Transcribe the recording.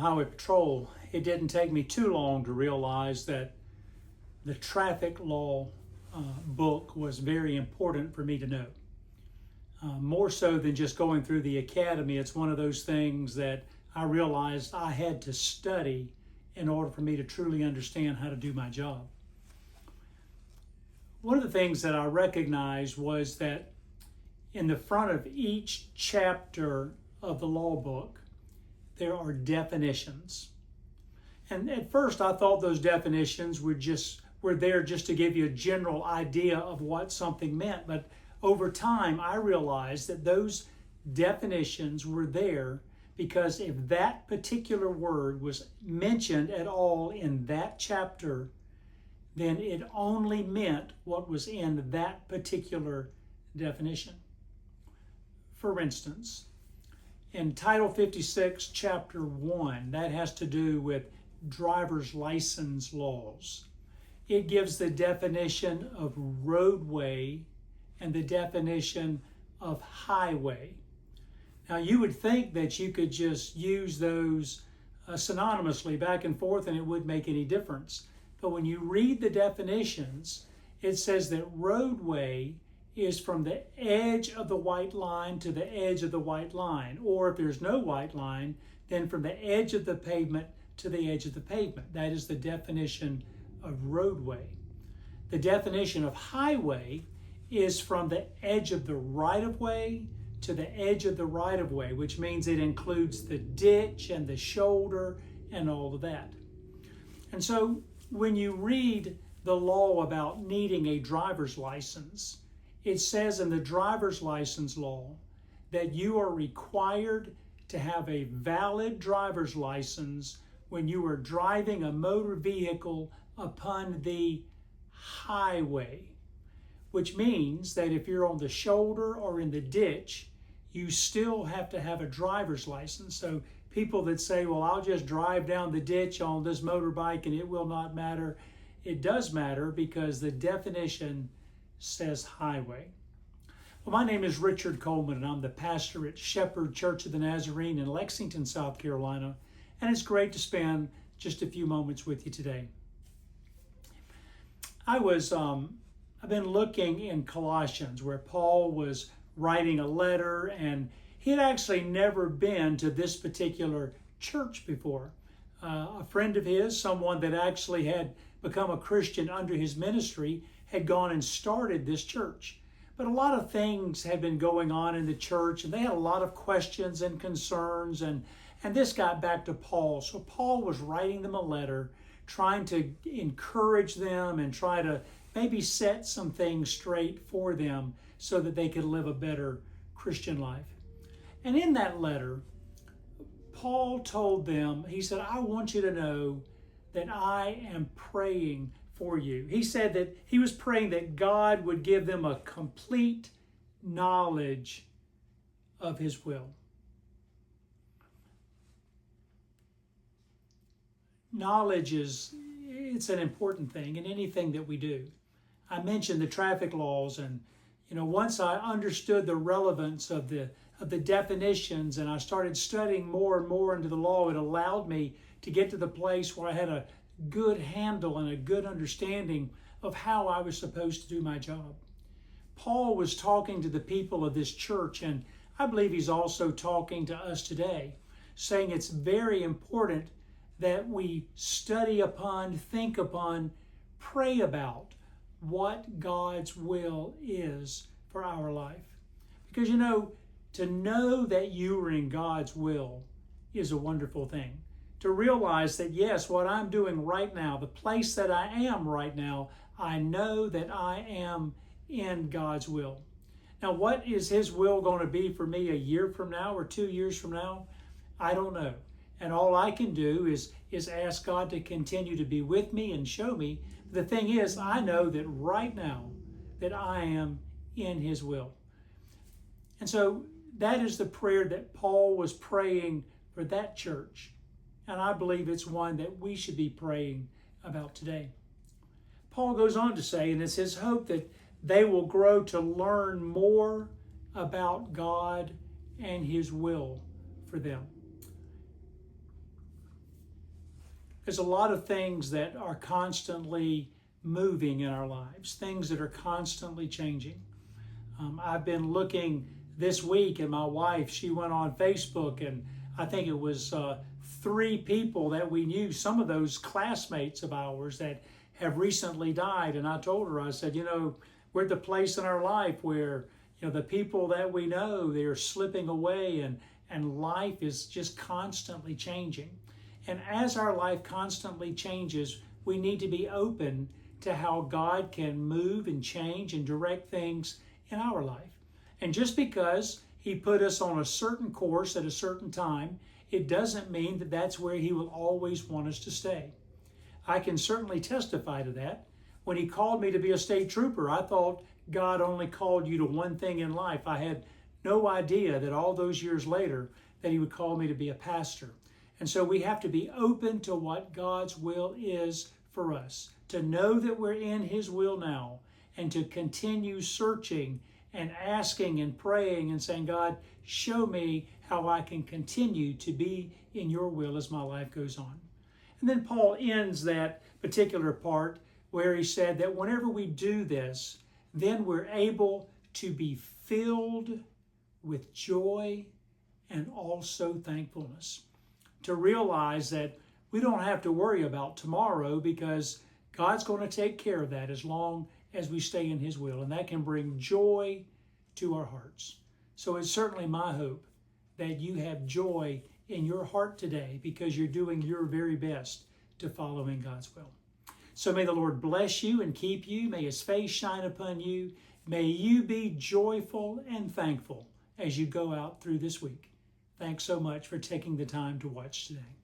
Highway Patrol, it didn't take me too long to realize that the traffic law book was very important for me to know. More so than just going through the academy, it's one of those things that I realized I had to study in order for me to truly understand how to do my job. One of the things that I recognized was that in the front of each chapter of the law book, there are definitions. And at first I thought those definitions were there just to give you a general idea of what something meant. But over time, I realized that those definitions were there because if that particular word was mentioned at all in that chapter, then it only meant what was in that particular definition. For instance, in Title 56, Chapter 1, that has to do with driver's license laws. It gives the definition of roadway and the definition of highway. Now, you would think that you could just use those synonymously back and forth and it wouldn't make any difference. But when you read the definitions, it says that roadway is from the edge of the white line to the edge of the white line. Or if there's no white line, then from the edge of the pavement to the edge of the pavement. That is the definition of roadway. The definition of highway is from the edge of the right-of-way to the edge of the right-of-way, which means it includes the ditch and the shoulder and all of that. And so when you read the law about needing a driver's license, it says in the driver's license law that you are required to have a valid driver's license when you are driving a motor vehicle upon the highway, which means that if you're on the shoulder or in the ditch, you still have to have a driver's license. So people that say, well, I'll just drive down the ditch on this motorbike and it will not matter. It does matter because the definition says highway. Well, my name is Richard Coleman and I'm the pastor at Shepherd Church of the Nazarene in Lexington, South Carolina. And it's great to spend just a few moments with you today. I've been looking in Colossians where Paul was writing a letter, and he had actually never been to this particular church before. A friend of his, someone that actually had become a Christian under his ministry, had gone and started this church. But a lot of things had been going on in the church, and they had a lot of questions and concerns, and this got back to Paul. So Paul was writing them a letter, trying to encourage them and try to maybe set some things straight for them so that they could live a better Christian life. And in that letter, Paul told them, he said, I want you to know that I am praying for you. He said that he was praying that God would give them a complete knowledge of his will. Knowledge it's an important thing in anything that we do. I mentioned the traffic laws, and once I understood the relevance of the definitions and I started studying more and more into the law, it allowed me to get to the place where I had a good handle and a good understanding of how I was supposed to do my job. Paul was talking to the people of this church, and I believe he's also talking to us today, saying it's very important that we study upon, think upon, pray about what God's will is for our life. Because to know that you are in God's will is a wonderful thing. To realize that, yes, what I'm doing right now, the place that I am right now, I know that I am in God's will. Now, what is his will going to be for me a year from now or 2 years from now? I don't know. And all I can do is ask God to continue to be with me and show me. The thing is, I know that right now that I am in his will. And so that is the prayer that Paul was praying for that church. And I believe it's one that we should be praying about today. Paul goes on to say, and it's his hope that they will grow to learn more about God and his will for them. There's a lot of things that are constantly moving in our lives, things that are constantly changing. I've been looking this week, and my wife, she went on Facebook, and I think it was 3 people that we knew, some of those classmates of ours that have recently died. And I told her, I said, we're at the place in our life where, the people that we know, they're slipping away, and life is just constantly changing. And as our life constantly changes, we need to be open to how God can move and change and direct things in our life. And just because He put us on a certain course at a certain time, it doesn't mean that that's where He will always want us to stay. I can certainly testify to that. When He called me to be a state trooper, I thought God only called you to one thing in life. I had no idea that all those years later that He would call me to be a pastor. And so we have to be open to what God's will is for us, to know that we're in His will now, and to continue searching and asking and praying and saying, God, show me how I can continue to be in your will as my life goes on. And then Paul ends that particular part where he said that whenever we do this, then we're able to be filled with joy and also thankfulness. To realize that we don't have to worry about tomorrow because God's going to take care of that as long as we stay in His will. And that can bring joy to our hearts. So it's certainly my hope that you have joy in your heart today because you're doing your very best to follow in God's will. So may the Lord bless you and keep you. May His face shine upon you. May you be joyful and thankful as you go out through this week. Thanks so much for taking the time to watch today.